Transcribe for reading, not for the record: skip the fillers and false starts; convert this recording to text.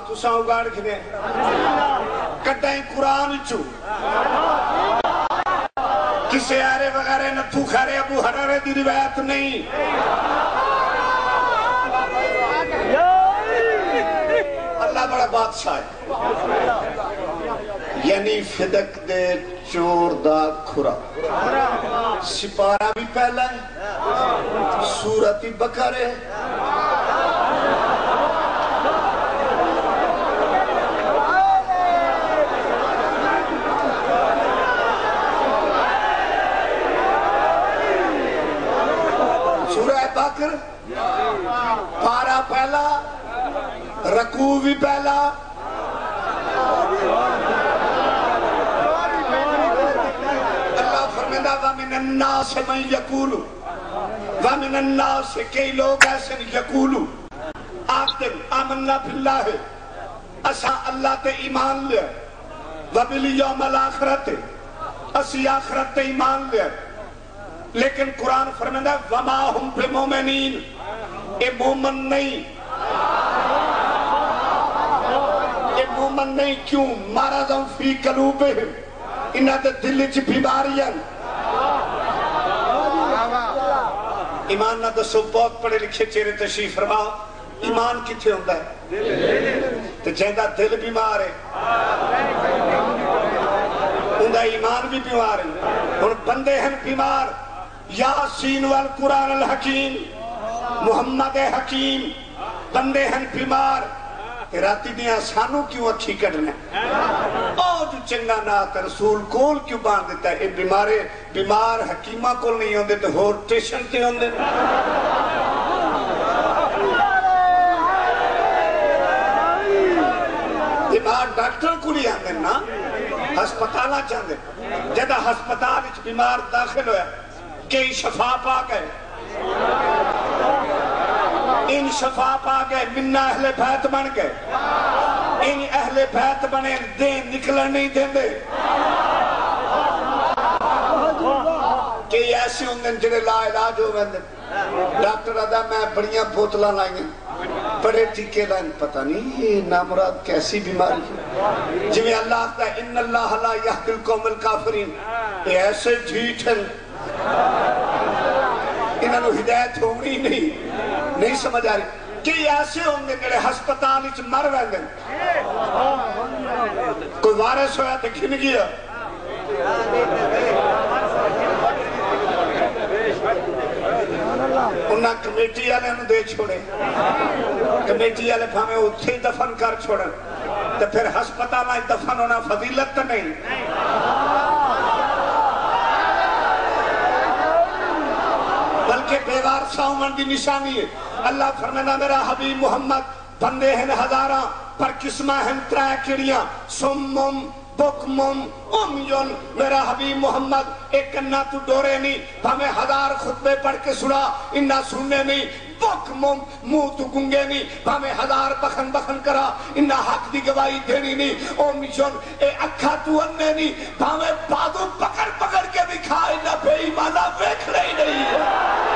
تو ساں اگاڑ کھنے کٹائیں قرآن چو کسے آرے وغیرہ نتھو خارے ابو حرارے دی روایت نہیں اللہ بڑا بادشاہ ہے یعنی فدق دے چور دا کھرا سپارہ بھی پہلا ہے سورت بقرہ ہے سورہ بقرہ پارہ پہلا رکوع بھی پہلا وَمِنَ النَّاسِ مَنْ يَقُولُ وَمِنَ النَّاسِ کئی لوگ ایسے یقولو آخر آمنا باللہ اسا اللہ تے ایمان لے وَبِالْيَوْمِ الْآخِرَةِ اسی آخرت تے ایمان لے لیکن قرآن فرمائے وَمَا هُمْ بِمُؤْمِنِينَ اے مومن نہیں کیوں مَرَضٌ فِي قُلُوبِهِمْ انہاں دے دل وچ بیماریاں ایمان نہ دسو بہت پڑھے لکھے چہرے تشریف فرما ایمان کتھے ہوندہ ہے تو جہاں دل بیمار ہے اندہ ایمان بھی بیمار ہے اور بندے ہیں بیمار یاسین والقرآن الحکیم محمد حکیم بندے ہیں بیمار راتی دیاں سانوں کیوں اکھی کرنے اور جو چنگا نات رسول کول کیوں باندھ دیتا ہے اے بیمار حکیمہ کول نہیں ہوندے تو ہور ٹیشن تے ہوندے بیمار ڈاکٹر کو لیا آندے نا ہسپتالہ چاندے جدہ ہسپتال اچھ بیمار داخل ہویا کئی شفا پا گئے ان شفا پا گئے منہ اہل بیت بن گئے ان اہل بیت بنے دین نکلن نہیں دیں دے کہ ایسے ہوندے جنہیں لا علاج ہو گئے ڈاکٹر ادا میں بڑیاں بوتلہ لائیں بڑے ٹکے لائیں پتہ نہیں یہ نامراد کیسی بیماری ہے جویں اللہ کہتا ہے ان اللہ لا یہدی القوم الکافرین یہ ایسے جھیٹ ہیں انہوں نے ہدایت ہونی نہیں سمجھ آ رہی کہ ایسے ہوں گے کہ ہسپتال اچھ مر ویندن کوئی وارث ہویا تو کھن گیا انہاں کمیٹی آلے انہوں دے چھوڑے کمیٹی آلے ہمیں اتھے دفن کر چھوڑے تو پھر ہسپتال آئیں دفن ہونا فضیلت تو نہیں بلکہ بیوار ساؤمن دی نشانی ہے اللہ فرمانا میرا حبیب محمد بندے ہیں ہزاراں پر قسمہ ہیں ترائے کڑیاں سمم بکمم امیون میرا حبیب محمد ایک کنہ تو ڈورے نہیں ہمیں ہزار خطبے پڑھ کے سنا انہا سننے نہیں بکمم منہ تو گنگے نہیں ہمیں ہزار بخن کرا انہا حق دی گواہی دینی نہیں امیون اے اکھا تو اننے نہیں ہمیں بادو پکڑ کے بھی کھا انہا بے ایمانہ ویکھ لے نہیں